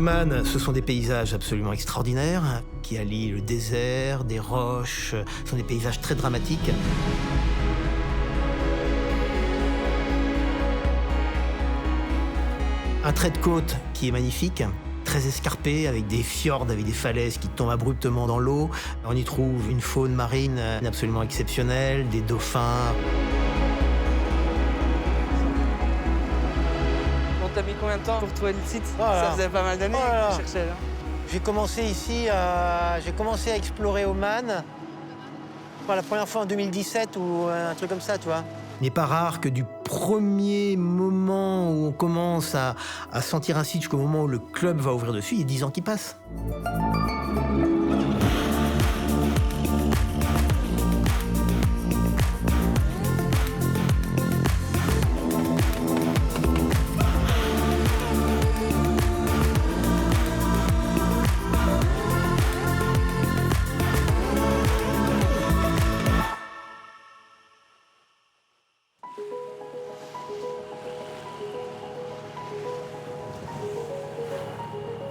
Oman, ce sont des paysages absolument extraordinaires qui allient le désert, des roches. Ce sont des paysages très dramatiques. Un trait de côte qui est magnifique, très escarpé, avec des fjords, avec des falaises qui tombent abruptement dans l'eau. On y trouve une faune marine absolument exceptionnelle, des dauphins. T'as mis combien de temps pour trouver le site? Voilà. Ça faisait pas mal d'années Voilà. que tu cherchais, là. J'ai commencé ici, j'ai commencé à explorer Oman. La première fois en 2017 ou un truc comme ça, tu vois. Il n'est pas rare que du premier moment où on commence à sentir un site jusqu'au moment où le club va ouvrir dessus, il y a 10 ans qui passent.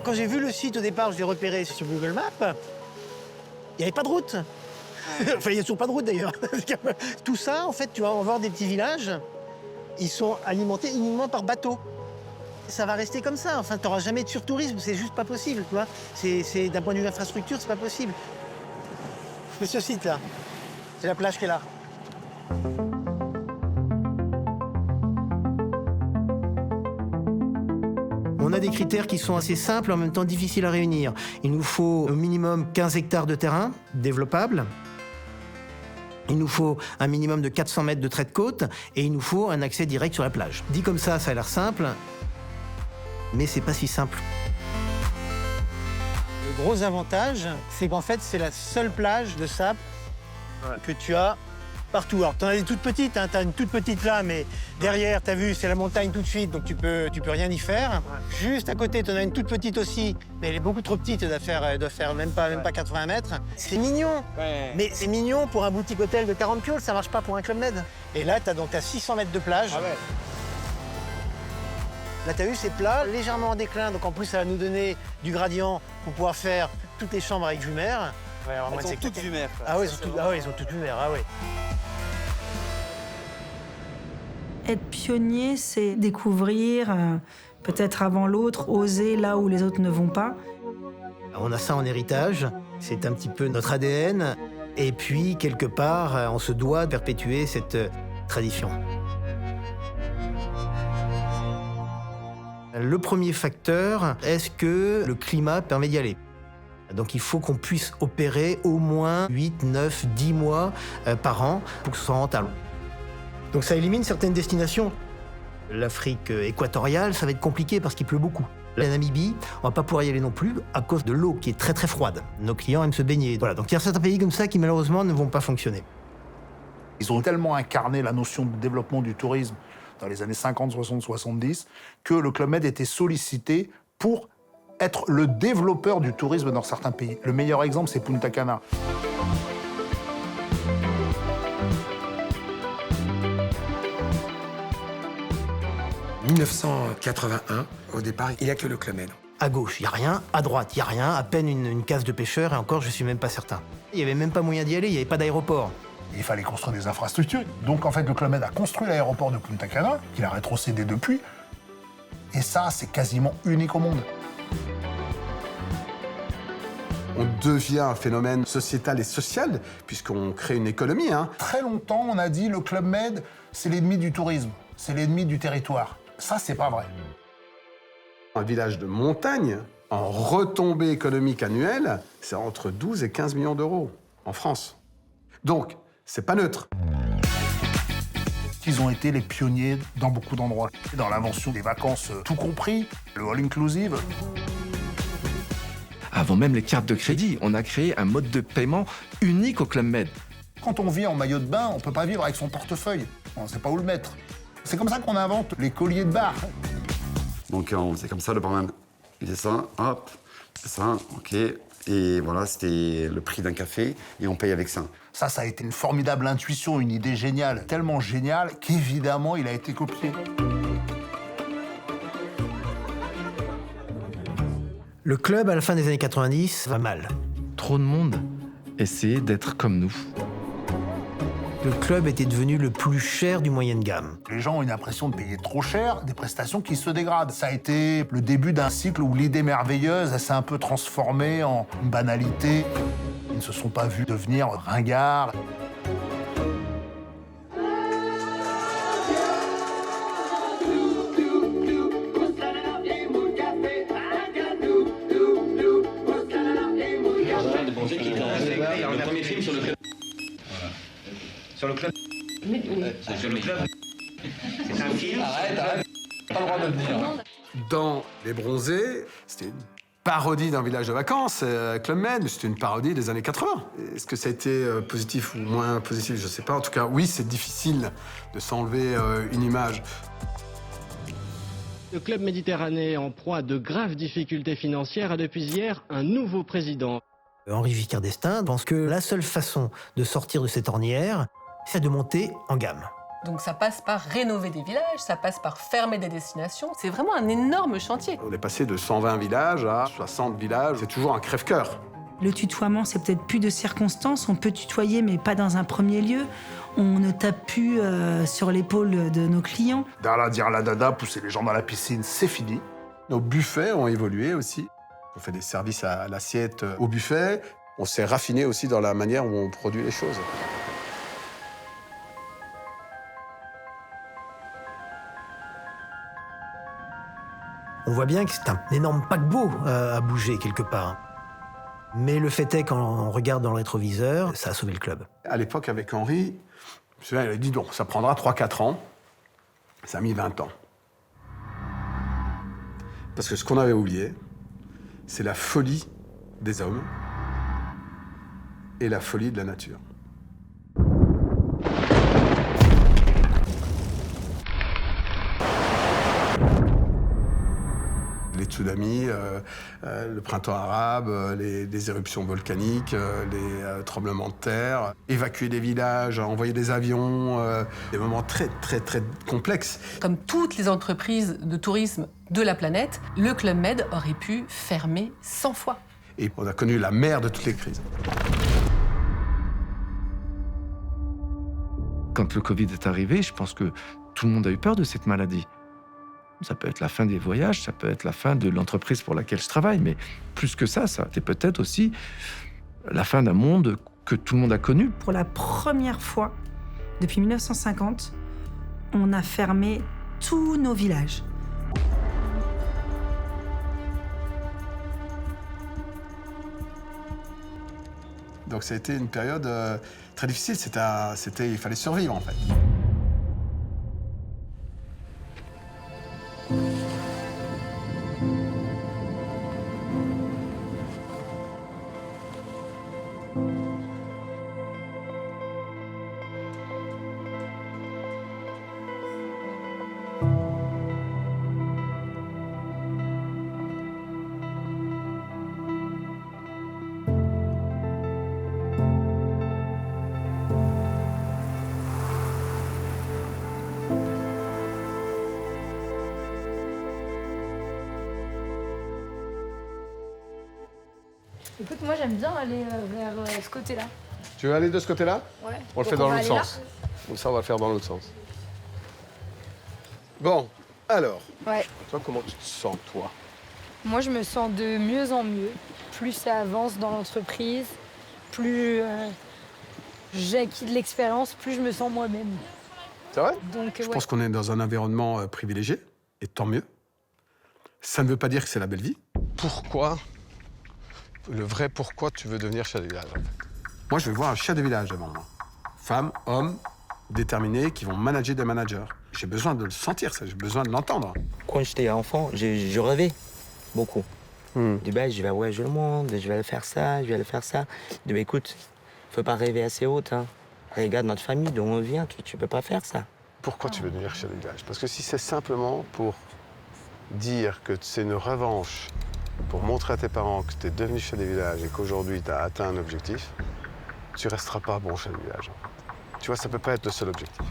Quand j'ai vu le site au départ, je l'ai repéré sur Google Maps, il n'y avait pas de route. Enfin, il n'y a toujours pas de route d'ailleurs. Tout ça, en fait, tu vas voir des petits villages, ils sont alimentés uniquement par bateau. Ça va rester comme ça. Enfin, tu n'auras jamais de surtourisme, c'est juste pas possible, tu vois. D'un point de vue infrastructure, c'est pas possible. Mais ce site-là, c'est la plage qui est là. On a des critères qui sont assez simples et en même temps difficiles à réunir. Il nous faut au minimum 15 hectares de terrain développable. Il nous faut un minimum de 400 mètres de trait de côte et il nous faut un accès direct sur la plage. Dit comme ça a l'air simple, mais c'est pas si simple. Le gros avantage, c'est qu'en fait, c'est la seule plage de sable que tu as partout. Alors, tu en as des toutes petites, hein, tu as une toute petite là, mais derrière, tu as vu, c'est la montagne tout de suite, donc tu peux rien y faire. Juste à côté, tu en as une toute petite aussi, mais elle est beaucoup trop petite, elle doit faire même pas 80 mètres. C'est mignon, mais c'est mignon pour un boutique hôtel de 40 pioles, ça marche pas pour un Club Med. Et là, tu as donc 600 mètres de plage. Là, tu as vu, c'est plat, légèrement en déclin, donc en plus, ça va nous donner du gradient pour pouvoir faire toutes les chambres avec vue mer. Ouais, elles sont toutes vue mer. Ah oui, ils ont toutes vue mer, ah oui. Être pionnier, c'est découvrir, peut-être avant l'autre, oser là où les autres ne vont pas. On a ça en héritage, c'est un petit peu notre ADN. Et puis, quelque part, on se doit de perpétuer cette tradition. Le premier facteur, est-ce que le climat permet d'y aller? Donc il faut qu'on puisse opérer au moins 8, 9, 10 mois par an pour que ce soit rentable. Donc ça élimine certaines destinations. L'Afrique équatoriale, ça va être compliqué parce qu'il pleut beaucoup. La Namibie, on va pas pouvoir y aller non plus à cause de l'eau qui est très très froide. Nos clients aiment se baigner. Voilà, donc il y a certains pays comme ça qui malheureusement ne vont pas fonctionner. Ils ont tellement incarné la notion de développement du tourisme dans les années 50, 60, 70 que le Club Med était sollicité pour être le développeur du tourisme dans certains pays. Le meilleur exemple, c'est Punta Cana. En 1981, au départ, il n'y a que le Club Med. À gauche, il n'y a rien. À droite, il n'y a rien. À peine une case de pêcheurs. Et encore, je ne suis même pas certain. Il n'y avait même pas moyen d'y aller. Il n'y avait pas d'aéroport. Il fallait construire des infrastructures. Donc, en fait, le Club Med a construit l'aéroport de Punta Cana, qu'il a rétrocédé depuis. Et ça, c'est quasiment unique au monde. On devient un phénomène sociétal et social, puisqu'on crée une économie. Très longtemps, on a dit le Club Med, c'est l'ennemi du tourisme, c'est l'ennemi du territoire. Ça, c'est pas vrai. Un village de montagne, en retombée économique annuelle, c'est entre 12 et 15 millions d'euros en France. Donc, c'est pas neutre. Ils ont été les pionniers dans beaucoup d'endroits. Dans l'invention des vacances tout compris, le all-inclusive. Avant même les cartes de crédit, on a créé un mode de paiement unique au Club Med. Quand on vit en maillot de bain, on peut pas vivre avec son portefeuille. On sait pas où le mettre. C'est comme ça qu'on invente les colliers de bar. Donc c'est comme ça, le barman. Il fait ça, hop, ça, ok. Et voilà, c'était le prix d'un café et on paye avec ça. Ça a été une formidable intuition, une idée géniale. Tellement géniale qu'évidemment, il a été copié. Le club, à la fin des années 90, va mal. Trop de monde essayait d'être comme nous. Le club était devenu le plus cher du moyenne gamme. Les gens ont une impression de payer trop cher des prestations qui se dégradent. Ça a été le début d'un cycle où l'idée merveilleuse, elle s'est un peu transformée en une banalité. Ils ne se sont pas vus devenir ringards. Sur le club. Sur le club. C'est un film. Arrête. Pas le droit de le dire. Dans Les Bronzés, c'était une parodie d'un village de vacances, Club Med, mais c'était une parodie des années 80. Est-ce que ça a été positif ou moins positif? Je sais pas. En tout cas, oui, c'est difficile de s'enlever une image. Le club Méditerranée, en proie à de graves difficultés financières, a depuis hier un nouveau président. Henri Vicaire d'Estaing pense que la seule façon de sortir de cette ornière, c'est de monter en gamme. Donc ça passe par rénover des villages, ça passe par fermer des destinations. C'est vraiment un énorme chantier. On est passé de 120 villages à 60 villages. C'est toujours un crève-cœur. Le tutoiement, c'est peut-être plus de circonstances. On peut tutoyer, mais pas dans un premier lieu. On ne tape plus sur l'épaule de nos clients. Darla, dire la dada, pousser les gens dans la piscine, c'est fini. Nos buffets ont évolué aussi. On fait des services à l'assiette au buffet. On s'est raffiné aussi dans la manière où on produit les choses. On voit bien que c'est un énorme paquebot à bouger quelque part. Mais le fait est, quand on regarde dans le rétroviseur, ça a sauvé le club. À l'époque, avec Henri, je me souviens, il a dit non, ça prendra 3-4 ans. Ça a mis 20 ans. Parce que ce qu'on avait oublié, c'est la folie des hommes et la folie de la nature. Les tsunamis, le printemps arabe, les éruptions volcaniques, les tremblements de terre, évacuer des villages, envoyer des avions, des moments très complexes. Comme toutes les entreprises de tourisme de la planète, le Club Med aurait pu fermer 100 fois. Et on a connu la mère de toutes les crises. Quand le Covid est arrivé, je pense que tout le monde a eu peur de cette maladie. Ça peut être la fin des voyages, ça peut être la fin de l'entreprise pour laquelle je travaille, mais plus que ça c'était peut-être aussi la fin d'un monde que tout le monde a connu. Pour la première fois, depuis 1950, on a fermé tous nos villages. Donc ça a été une période très difficile, il fallait survivre en fait. Écoute, moi j'aime bien aller vers ce côté-là. Tu veux aller de ce côté-là? Ouais. On le fait dans l'autre sens. Comme ça, on va le faire dans l'autre sens. Bon, alors, Ouais. toi, comment tu te sens, toi? Moi je me sens de mieux en mieux. Plus ça avance dans l'entreprise, plus j'acquis de l'expérience, plus je me sens moi-même. C'est vrai? Donc, Je pense qu'on est dans un environnement privilégié, et tant mieux. Ça ne veut pas dire que c'est la belle vie. Pourquoi? Le vrai pourquoi tu veux devenir chef de village, en fait. Moi, je veux voir un chef de village devant moi. Femmes, hommes, déterminés, qui vont manager des managers. J'ai besoin de le sentir, ça, j'ai besoin de l'entendre. Quand j'étais enfant, je rêvais beaucoup. Je dis, je vais voyager le monde, je vais aller faire ça, je vais aller faire ça. Je dis, écoute, faut pas rêver assez haut. Hein. Regarde notre famille, d'où on vient, tu peux pas faire ça. Pourquoi tu veux devenir chef de village? Parce que si c'est simplement pour dire que c'est une revanche, pour montrer à tes parents que tu es devenu chef de village et qu'aujourd'hui tu as atteint un objectif, tu resteras pas bon chef de village. Tu vois, ça peut pas être le seul objectif.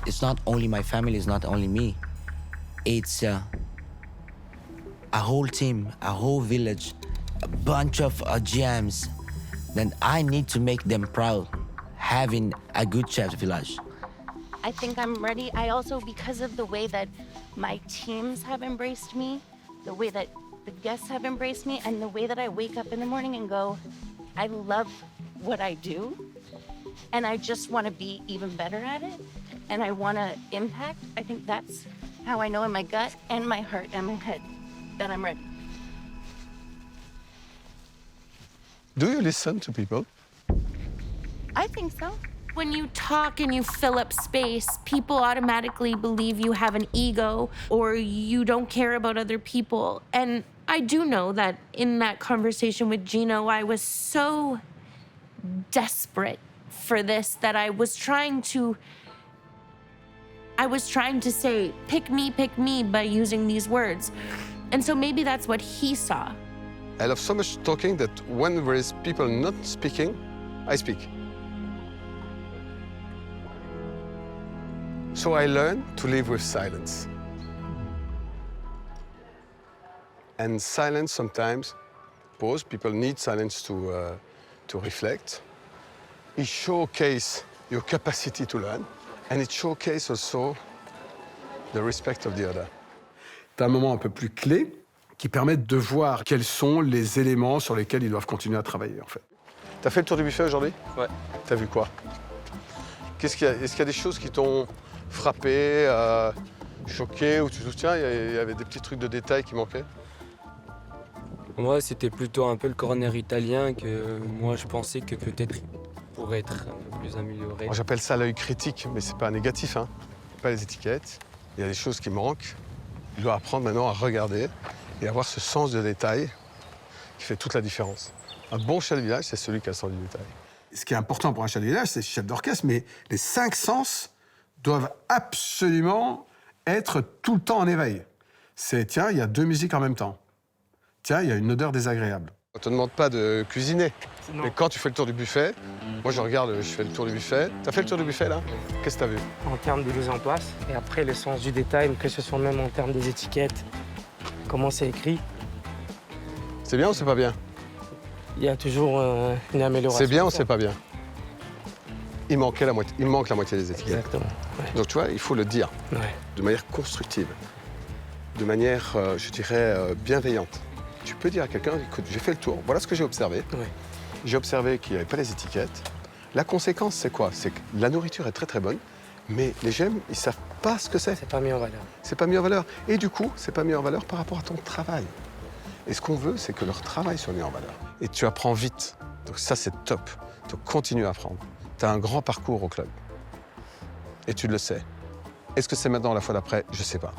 It's not only my family, it's not only me. It's a whole team, a whole village a bunch of GMs, then I need to make them proud having a good chef's village. I think I'm ready. I also, because of the way that my teams have embraced me, the way that the guests have embraced me, and the way that I wake up in the morning and go, I love what I do, and I just want to be even better at it, and I want to impact. I think that's how I know in my gut and my heart and my head that I'm ready. Do you listen to people? I think so. When you talk and you fill up space, people automatically believe you have an ego or you don't care about other people. And I do know that in that conversation with Gino, I was so desperate for this that I was trying to say, pick me by using these words. And so maybe that's what he saw. I love so much talking that when there is people not speaking, I speak. So I learned to live with silence. And silence sometimes, pause, people need silence to reflect. It showcases your capacity to learn, and it showcases also the respect of the other. C'est un moment un peu plus clé qui permet de voir quels sont les éléments sur lesquels ils doivent continuer à travailler, en fait. T'as fait le tour du buffet aujourd'hui? Ouais. T'as vu quoi? Est-ce qu'il y a des choses qui t'ont frappé, choqué, ou tu te souviens, il y avait des petits trucs de détails qui manquaient? Moi, c'était plutôt un peu le corner italien que moi, je pensais que peut-être pourrait être un peu plus amélioré. J'appelle ça l'œil critique, mais c'est pas négatif, hein. Pas les étiquettes. Il y a des choses qui manquent. Il doit apprendre maintenant à regarder et avoir ce sens de détail qui fait toute la différence. Un bon chef de village, c'est celui qui a le sens du détail. Ce qui est important pour un chef de village, c'est le chef d'orchestre, mais les 5 sens doivent absolument être tout le temps en éveil. C'est, tiens, il y a 2 musiques en même temps. Tiens, il y a une odeur désagréable. On ne te demande pas de cuisiner, non. Mais quand tu fais le tour du buffet, moi je regarde, je fais le tour du buffet. T'as fait le tour du buffet, là? Qu'est-ce que t'as vu? En termes de mise en place, et après le sens du détail, que ce soit même en termes des étiquettes, comment c'est écrit. C'est bien ou c'est pas bien? Il y a toujours une amélioration. C'est bien ou c'est pas bien? Il manque la moitié des étiquettes. Exactement. Ouais. Donc tu vois, il faut le dire, de manière constructive, de manière, je dirais, bienveillante. Tu peux dire à quelqu'un, écoute, j'ai fait le tour, voilà ce que j'ai observé. Ouais. J'ai observé qu'il n'y avait pas les étiquettes. La conséquence, c'est quoi? C'est que la nourriture est très très bonne, mais les gemmes, ils ne savent pas ce que c'est. C'est pas mis en valeur. C'est pas mis en valeur. Et du coup, c'est pas mis en valeur par rapport à ton travail. Et ce qu'on veut, c'est que leur travail soit mis en valeur. Et tu apprends vite. Donc ça, c'est top. Donc continue à apprendre. Tu as un grand parcours au club. Et tu le sais. Est-ce que c'est maintenant la fois d'après? Je ne sais pas.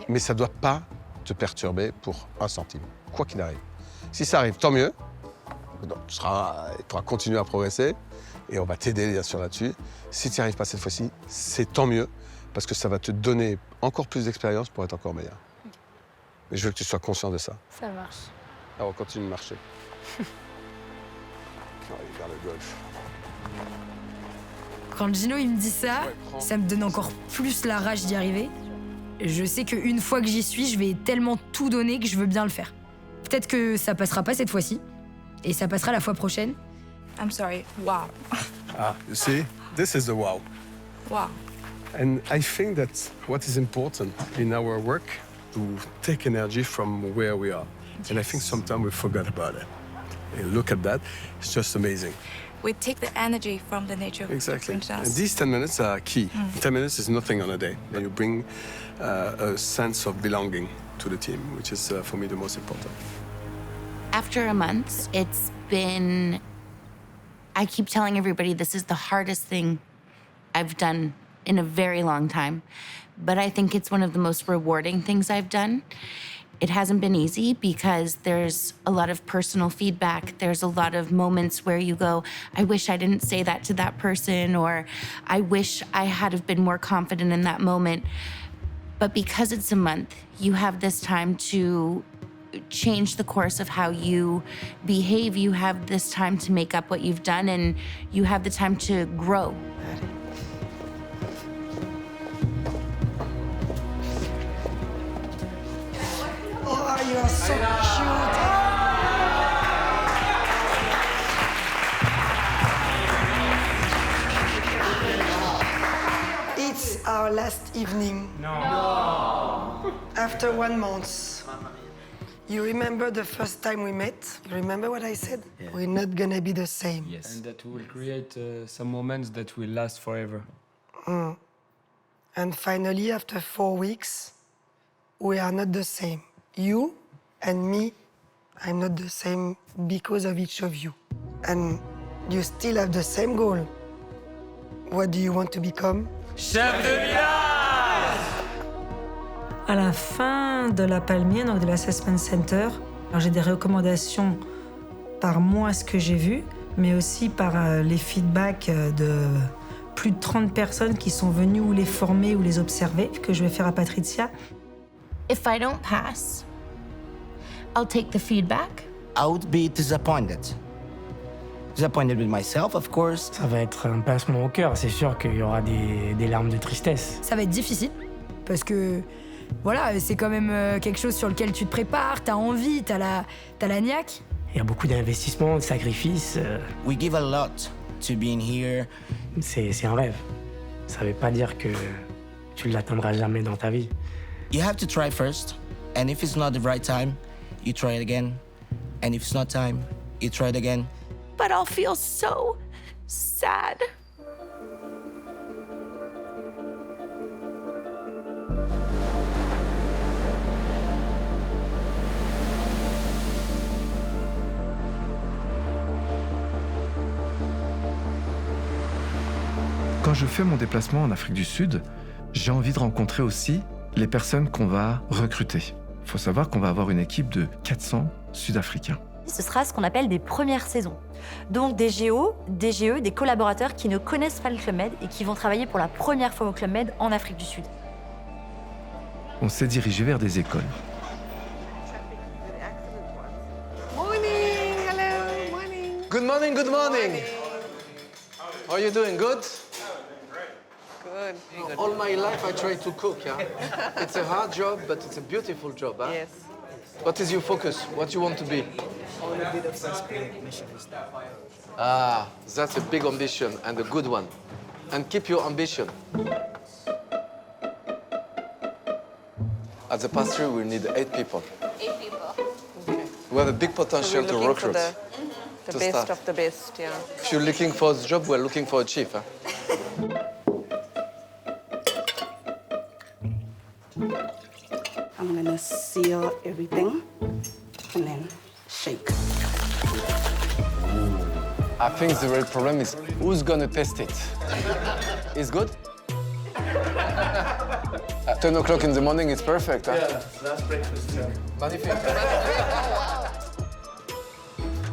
Mais ça ne doit pas te perturber pour 1 centime, quoi qu'il arrive. Si ça arrive, tant mieux. Donc, tu pourras continuer à progresser et on va t'aider bien sûr là-dessus. Si tu n'y arrives pas cette fois-ci, c'est tant mieux parce que ça va te donner encore plus d'expérience pour être encore meilleur. Mais je veux que tu sois conscient de ça. Ça marche. Alors on continue de marcher. On va aller vers le golf. Quand Gino il me dit ça, ça me donne encore plus la rage d'y arriver. Je sais qu'une fois que j'y suis, je vais tellement tout donner que je veux bien le faire. Peut-être que ça passera pas cette fois-ci, et ça passera la fois prochaine. I'm sorry, wow. You see, this is the wow. Wow. And I think that what is important in our work to take energy from where we are. Yes. And I think sometimes we forget about it. And look at that, it's just amazing. We take the energy from the nature. Exactly. And these 10 minutes are key. 10 minutes is nothing on a day. And you bring a sense of belonging to the team, which is, for me, the most important. After a month, it's been... I keep telling everybody this is the hardest thing I've done in a very long time. But I think it's one of the most rewarding things I've done. It hasn't been easy because there's a lot of personal feedback. There's a lot of moments where you go, I wish I didn't say that to that person, or I wish I had have been more confident in that moment. But because it's a month, you have this time to change the course of how you behave. You have this time to make up what you've done, and you have the time to grow. Oh, you're so cute. last evening. No. After 1 month. You remember the first time we met? You remember what I said? Yeah. We're not gonna be the same. Yes. And that will create some moments that will last forever. And finally, after 4 weeks, we are not the same. You and me, I'm not the same because of each of you. And you still have the same goal. What do you want to become? Chef de village! À la fin de la Palmier, donc de l'Assessment Center, alors j'ai des recommandations par moi, ce que j'ai vu, mais aussi par les feedbacks de plus de 30 personnes qui sont venues ou les former ou les observer, que je vais faire à Patricia. If I don't pass, I'll take the feedback. I would be disappointed. Disappointed with myself, of course. Ça va être un pincement au cœur, c'est sûr qu'il y aura des larmes de tristesse. Ça va être difficile, parce que voilà, c'est quand même quelque chose sur lequel tu te prépares, t'as envie, t'as la niaque. Il y a beaucoup d'investissements, de sacrifices. We give a lot to being here. C'est un rêve. Ça veut pas dire que tu l'atteindras jamais dans ta vie. You have to try first, and if it's not the right time, you try it again. And if it's not time, you try it again. But I'll feel so sad. Quand je fais mon déplacement en Afrique du Sud, j'ai envie de rencontrer aussi les personnes qu'on va recruter. Il faut savoir qu'on va avoir une équipe de 400 Sud-Africains. Ce sera ce qu'on appelle des premières saisons. Donc des GO, des GE, des collaborateurs qui ne connaissent pas le Club Med et qui vont travailler pour la première fois au Club Med en Afrique du Sud. On s'est dirigé vers des écoles. Morning, hello, morning. Good morning, good morning. How are you doing? Good? Good. All my life I try to cook, yeah? It's a hard job, but it's a beautiful job, huh? Yes. What is your focus? What you want to be? I want to be the first Michelin star. Ah, that's a big ambition and a good one. And keep your ambition. At the pastry, we need 8 people. 8 people. Okay. We have a big potential So to we're recruit. looking for the best start. of the best, yeah. If you're looking for the job, we're looking for a chief. Huh? I'm gonna seal everything and then shake. I think the real problem is who's gonna test it. It's good? At 10 o'clock in the morning, it's perfect. Huh? Yeah, last breakfast. Yeah. Magnifique.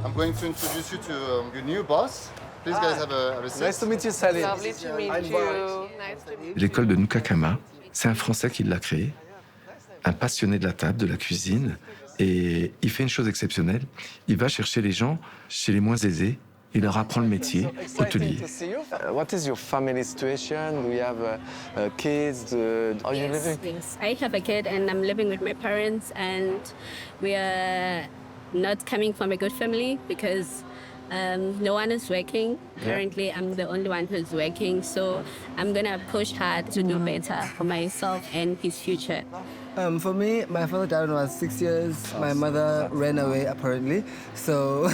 I'm going to introduce you to your new boss. Please, guys, have a seat. Nice to meet you, Salim. Lovely to meet you. Nice to meet you. L'école de Nukakama, c'est un Français qui l'a créée, un passionné de la table, de la cuisine, et il fait une chose exceptionnelle. Il va chercher les gens chez les moins aisés. Il leur apprend le métier hôtelier. What is your family situation? Do you have kids? Are you living? Yes, I have a kid and I'm living with my parents, and we are not coming from a good family because no one is working. Currently, I'm the only one who's working, so I'm gonna push hard to do better for myself and his future. For me, my father died when I was 6 years. My mother ran away, apparently. So,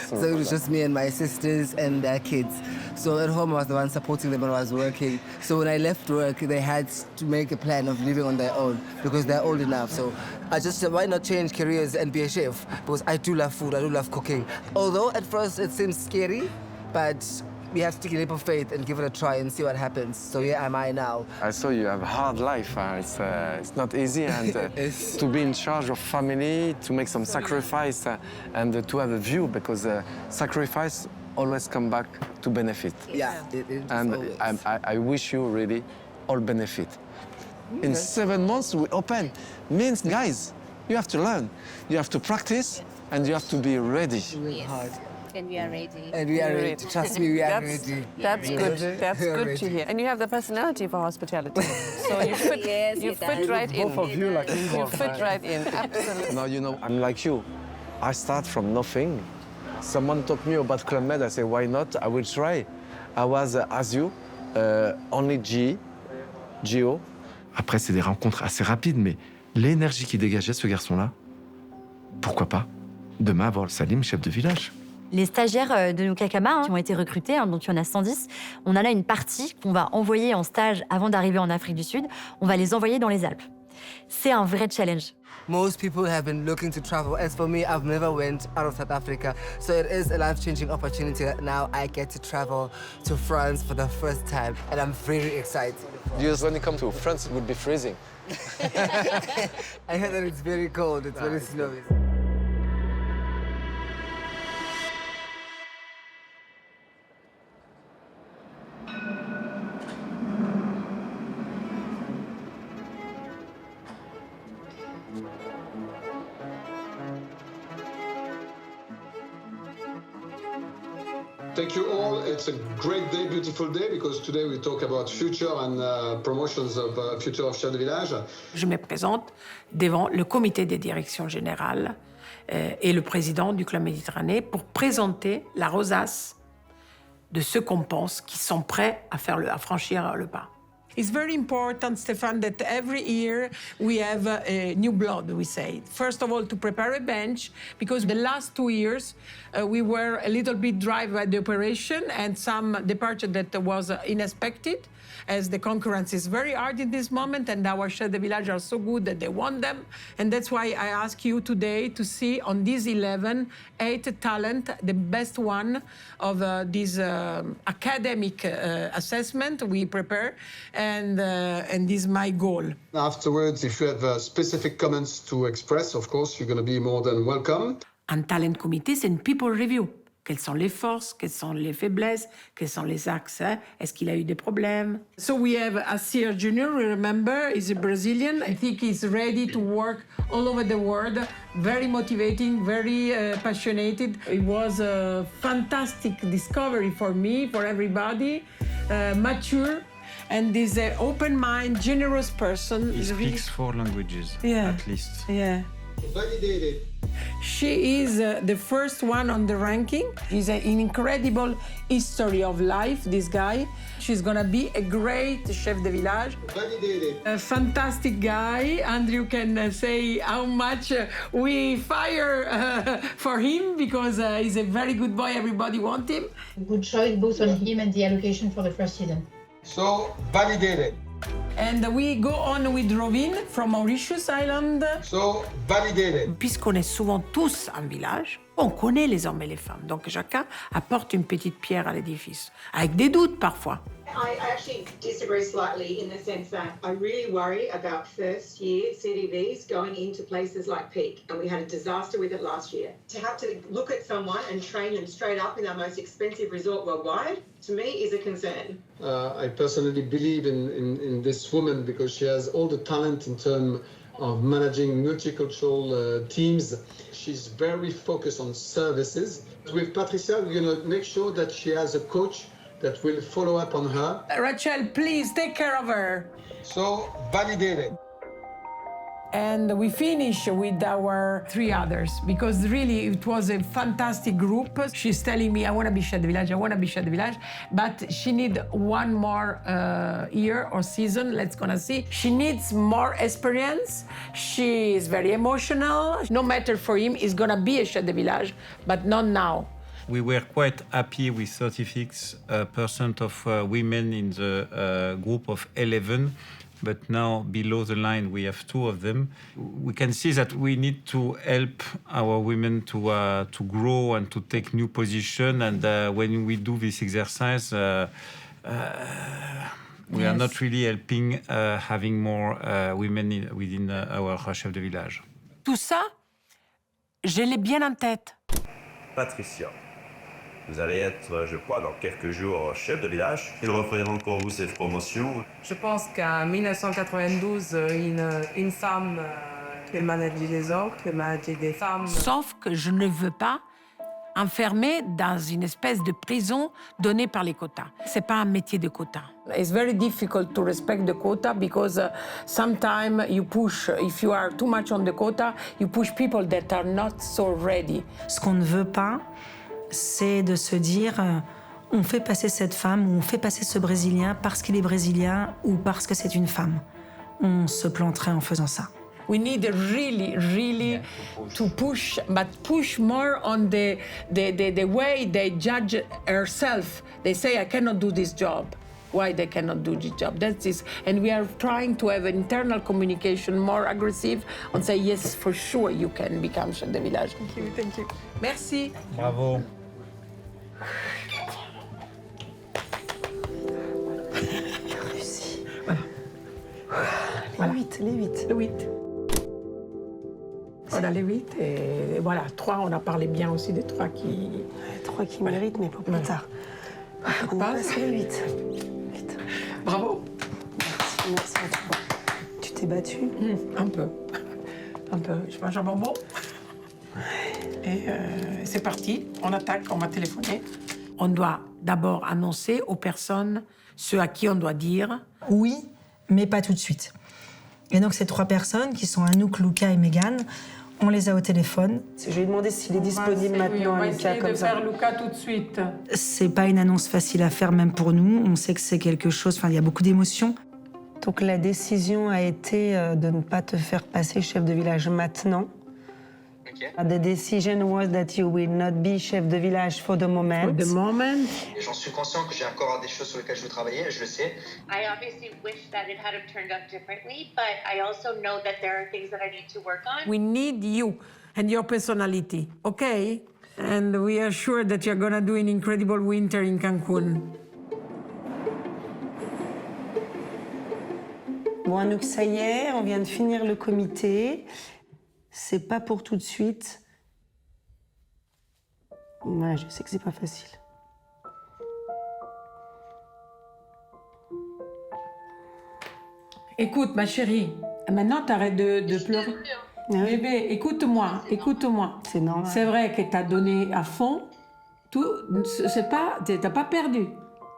so it was just me and my sisters and their kids. So at home, I was the one supporting them when I was working. So when I left work, they had to make a plan of living on their own because they're old enough. So I just said, why not change careers and be a chef? Because I do love food, I do love cooking. Although at first it seems scary, but we have to take a leap of faith and give it a try and see what happens. So here am I now. I saw you have a hard life. It's not easy, and to be in charge of family, to make some sacrifice, and to have a view, because sacrifice always come back to benefit. Yeah, and I wish you really all benefit. In 7 months we open. Means, guys, you have to learn, you have to practice, and you have to be ready. Yes. And we are ready. And we are ready. Trust me, we are ready. That's good. That's good to hear. And you have the personality for hospitality. So you fit, yes, you fit right in. Both of you like You fit right in, absolutely. Now, you know, I'm like you. I start from nothing. Someone taught me about Club Med. I say, why not? I will try. I was, as you, only GE, Gio. Après, c'est des rencontres assez rapides, mais l'énergie qui dégageait ce garçon-là, pourquoi pas demain avoir Salim chef de village. Les stagiaires de Nukakama qui ont été recrutés, donc il y en a 110, on a là une partie qu'on va envoyer en stage avant d'arriver en Afrique du Sud. On va les envoyer dans les Alpes. C'est un vrai challenge. Most people have been looking to travel. As for me, I've never went out of South Africa. So it is a life-changing opportunity that now I get to travel to France for the first time. And I'm very excited. Because when you come to France, it would be freezing. I heard that it's very cold, it's very snowy. Thank you all. It's a great day, beautiful day, because today we talk about future and promotions of future of Chef de Village. Je me présente devant le comité des directions générales et le président du Club Méditerranée pour présenter la rosace de ceux qu'on pense qui sont prêts à franchir le pas. It's very important, Stéphane, that every year we have a new blood, we say. First of all, to prepare a bench, because the last 2 years we were a little bit dry by the operation and some departure that was unexpected, as the concurrence is very hard in this moment and our chefs de village are so good that they want them. And that's why I ask you today to see on these 11, 8 talent, the best one of this academic assessment we prepare. And this is my goal. Afterwards, if you have specific comments to express, of course, you're going to be more than welcome. Un talent committee, c'est une people review. Quelles sont les forces, quelles sont les faiblesses, quels sont les axes, est-ce qu'il a eu des problèmes? So we have Asir Junior, remember, he's a Brazilian. I think he's ready to work all over the world. Very motivating, very passionate. It was a fantastic discovery for me, for everybody. Mature. And this open mind, generous person. He speaks 4 languages, at least. Yeah. Validated. She is the first one on the ranking. She's an incredible history of life, this guy. She's gonna be a great chef de village. Validated. A fantastic guy. Andrew can say how much we fire for him because he's a very good boy. Everybody wants him. Good choice both on him and the allocation for the first season. So, validated. And we go on with Rovin from Mauritius Island. So, validated. Puisqu'on est souvent tous en village, on connaît les hommes et les femmes. Donc chacun apporte une petite pierre à l'édifice, avec des doutes parfois. I actually disagree slightly in the sense that I really worry about first year CDVs going into places like Peak, and we had a disaster with it last year. To have to look at someone and train them straight up in our most expensive resort worldwide, to me, is a concern. I personally believe in this woman because she has all the talent in terms of managing multicultural teams. She's very focused on services. With Patricia, we're going to make sure that she has a coach that will follow up on her. Rachel, please take care of her. So, validated. And we finish with our 3 others because really it was a fantastic group. She's telling me, I want to be chef de village, I want to be chef de village, but she needs 1 more year or season, let's gonna see. She needs more experience. She is very emotional. No matter for him, he's gonna be a chef de village, but not now. We were quite happy with 36% of women in the group of 11. But now below the line we have 2 of them. We can see that we need to help our women to grow and to take new position. And when we do this exercise, we are not really helping having more women within our chef de village. Tout ça, je l'ai bien en tête. Patricia, vous allez être, je crois, dans quelques jours chef de village. Il représente pour vous cette promotion. Je pense qu'en 1992, une femme peut manager des hommes, peut manager des femmes. Sauf que je ne veux pas enfermer dans une espèce de prison donnée par les quotas. C'est pas un métier de quota. It's very difficult to respect the quota because sometimes you push, if you are too much on the quota, you push people that are not so ready. Ce qu'on ne veut pas, c'est de se dire on fait passer cette femme ou on fait passer ce Brésilien parce qu'il est brésilien ou parce que c'est une femme. On se planterait en faisant ça. We need really to push, but push more on the way they judge herself. They say, I cannot do this job. Why they cannot do this job? That's this. And we are trying to have internal communication more aggressive and say, yes, for sure you can become chef de village. Thank you. Merci. Bravo. Voilà. Les 8. On a les 8 et voilà, 3, on a parlé bien aussi des 3 qui... 3 qui méritent, mais pour plus tard. On passe les 8. Bravo. Merci à toi. Tu t'es battue? Un peu. Je mange un bonbon. Et c'est parti, on attaque, on va téléphoner. On doit d'abord annoncer aux personnes ceux à qui on doit dire... Oui, mais pas tout de suite. Et donc ces 3 personnes, qui sont Anouk, Luca et Megan, on les a au téléphone. Je lui ai demandé s'il est disponible maintenant, on va Luca, essayer de faire Luca tout de suite. C'est pas une annonce facile à faire, même pour nous. On sait que c'est quelque chose, il y a beaucoup d'émotions. Donc la décision a été de ne pas te faire passer chef de village maintenant. Okay. The decision was that you will not be chef de village for the moment. Et j'en suis conscient que j'ai encore des choses sur lesquelles je veux travailler, je le sais. I obviously wish that it had turned out differently, but I also know that there are things that I need to work on. We need you and your personality, okay? And we are sure that you're gonna do an incredible winter in Cancun. Bon, Anouk, ça y est, on vient de finir le comité. C'est pas pour tout de suite. Ouais, je sais que c'est pas facile. Écoute, ma chérie, maintenant t'arrêtes de pleurer. Bébé, écoute-moi. C'est normal. C'est vrai que t'as donné à fond. Tout, t'as pas perdu.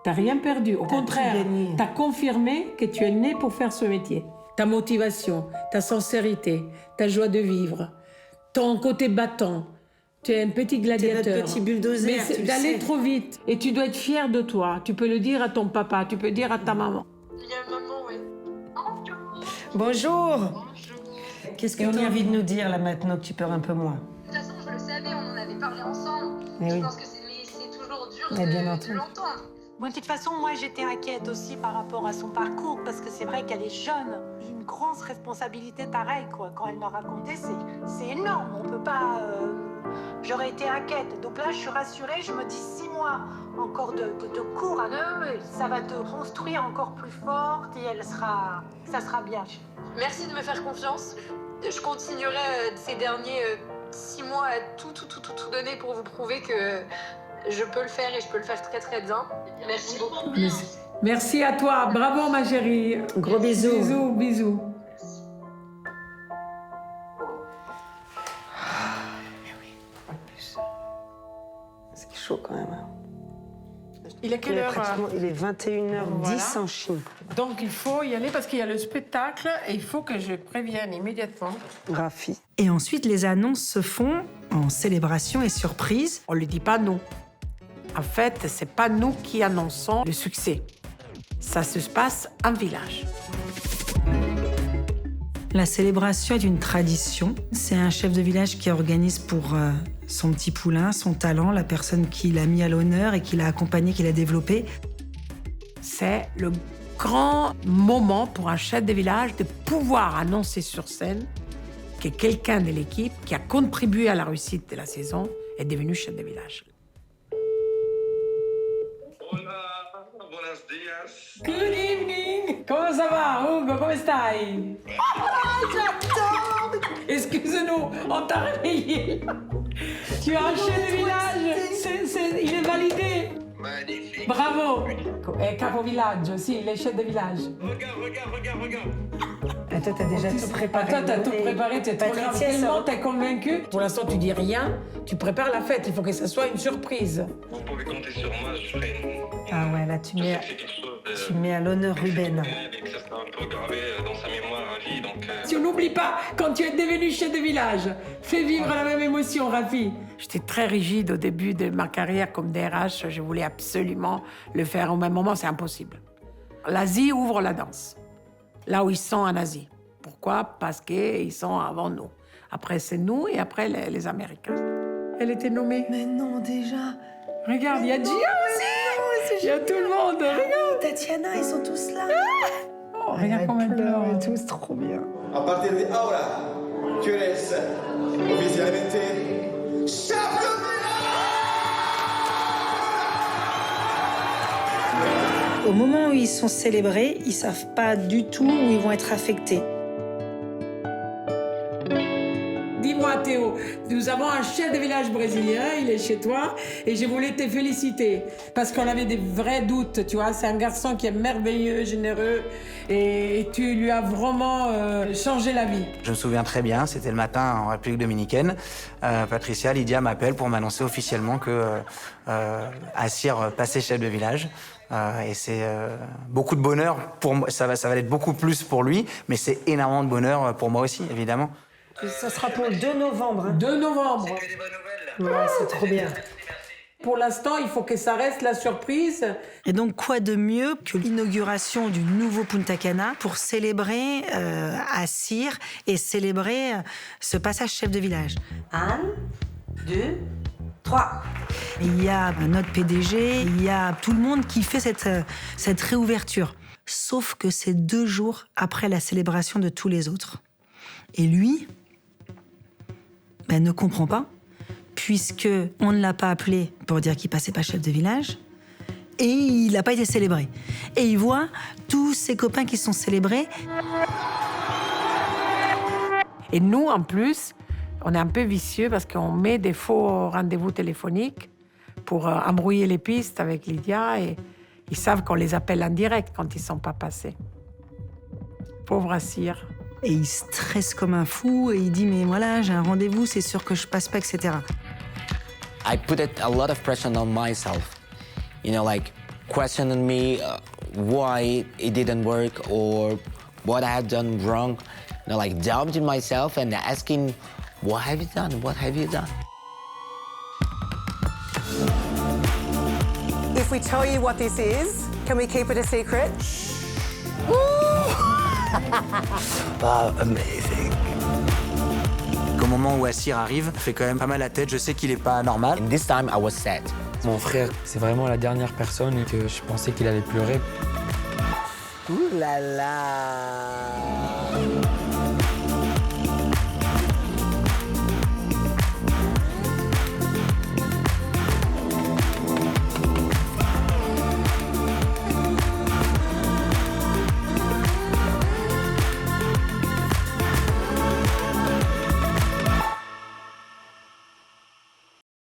T'as rien perdu. Au contraire, t'as confirmé que tu es né pour faire ce métier. Ta motivation, ta sincérité, ta joie de vivre, ton côté battant. Tu es un petit gladiateur. Tu es notre petit bulldozer, mais c'est d'aller trop vite. Et tu dois être fier de toi. Tu peux le dire à ton papa, tu peux le dire à ta maman. Il y a maman, oui. Bonjour. Qu'est-ce que tu as envie de nous dire là maintenant que tu pleures un peu moins? De toute façon, je le savais, on en avait parlé ensemble. Mais je oui. pense que c'est toujours dur de l'entendre. Bon, de toute façon, moi, j'étais inquiète aussi par rapport à son parcours, parce que c'est vrai qu'elle est jeune. Une grosse responsabilité pareille, quoi. Quand elle m'a raconté, c'est énorme. On peut pas... J'aurais été inquiète. Donc là, je suis rassurée. Je me dis 6 mois encore de cours à eux. Ça va te construire encore plus forte et ça sera bien. Merci de me faire confiance. Je continuerai ces derniers 6 mois à tout donner pour vous prouver que je peux le faire et je peux le faire très très bien. Merci beaucoup. Merci à toi. Bravo, ma chérie. Gros bisous. Bisous. C'est chaud quand même. Il est quelle heure? Il est 21h10 en Chine. Donc il faut y aller parce qu'il y a le spectacle et il faut que je prévienne immédiatement. Rafi. Et ensuite, les annonces se font en célébration et surprise. On ne le dit pas nous. En fait, c'est pas nous qui annonçons le succès. Ça se passe en village. La célébration est une tradition. C'est un chef de village qui organise pour son petit poulain, son talent, la personne qui l'a mis à l'honneur et qui l'a accompagné, qui l'a développé. C'est le grand moment pour un chef de village de pouvoir annoncer sur scène que quelqu'un de l'équipe qui a contribué à la réussite de la saison est devenu chef de village. Good evening! Comment ça va, Hugo? Come stai? J'adore! Excuse-nous, on t'a réveillé. Tu as un chef de village, il est validé. Magnifique. Bravo! È capovillaggio, sì, il est chef de village. Regarde. Et toi, t'as déjà tout préparé. Toi, t'as tout préparé, t'es trop grave. Tellement t'es convaincu. Pour l'instant, tu dis rien, tu prépares la fête. Il faut que ça soit une surprise. Vous pouvez compter sur moi, je ferai une... Ah ouais, là, tu mets à l'honneur Ruben. Et que ça sera un peu gravé dans sa mémoire à pays. Donc, Si on n'oublie pas, quand tu es devenu chef de village, fais vivre la même émotion, Rafi. J'étais très rigide au début de ma carrière comme DRH. Je voulais absolument le faire au même moment, c'est impossible. L'Asie ouvre la danse, là où ils sont en Asie. Pourquoi? Parce qu'ils sont avant nous. Après, c'est nous et après, les Américains. Elle était nommée. Mais non, déjà. Regarde, il y a Gia aussi. Il y a tout le monde. Regarde. Tatiana, ils sont tous là. Oh, regarde comment elle pleure. Et tout, c'est trop bien. A partir de ahora, tú eres oficialmente chef de Au moment où ils sont célébrés, ils savent pas du tout où ils vont être affectés. Dis-moi, Théo, nous avons un chef de village brésilien, il est chez toi, et je voulais te féliciter, parce qu'on avait des vrais doutes, tu vois. C'est un garçon qui est merveilleux, généreux, et tu lui as vraiment changé la vie. Je me souviens très bien, c'était le matin en République dominicaine. Patricia, Lydia m'appelle pour m'annoncer officiellement que Assir passait chef de village. Et c'est beaucoup de bonheur pour moi. Ça va être beaucoup plus pour lui, mais c'est énormément de bonheur pour moi aussi, évidemment. Ça sera pour le 2 novembre. 2 novembre. Ouais, c'est trop bien. Pour l'instant, il faut que ça reste la surprise. Et donc, quoi de mieux que l'inauguration du nouveau Punta Cana pour célébrer Assir et célébrer ce passage chef de village. 1, 2, 3. Il y a notre PDG, il y a tout le monde qui fait cette réouverture. Sauf que c'est 2 jours après la célébration de tous les autres. Et lui, ne comprend pas, puisque on ne l'a pas appelé pour dire qu'il passait pas chef de village, et il n'a pas été célébré. Et il voit tous ses copains qui sont célébrés. Et nous, en plus, on est un peu vicieux parce qu'on met des faux rendez-vous téléphoniques pour embrouiller les pistes avec Lydia, et ils savent qu'on les appelle en direct quand ils ne sont pas passés. Pauvre Assir. Et il stresse comme un fou et il dit mais voilà, j'ai un rendez-vous, c'est sûr que je passe pas, etc. I put a lot of pressure on myself, you know, like questioning me why it didn't work or what I had done wrong, you know, like doubting myself and asking, what have you done? What have you done? If we tell you what this is, can we keep it a secret? Amazing. Au moment où Assir arrive, fait quand même pas mal la tête. Je sais qu'il est pas normal. And this time I was sad. Mon frère, c'est vraiment la dernière personne que je pensais qu'il allait pleurer. Ouh là là.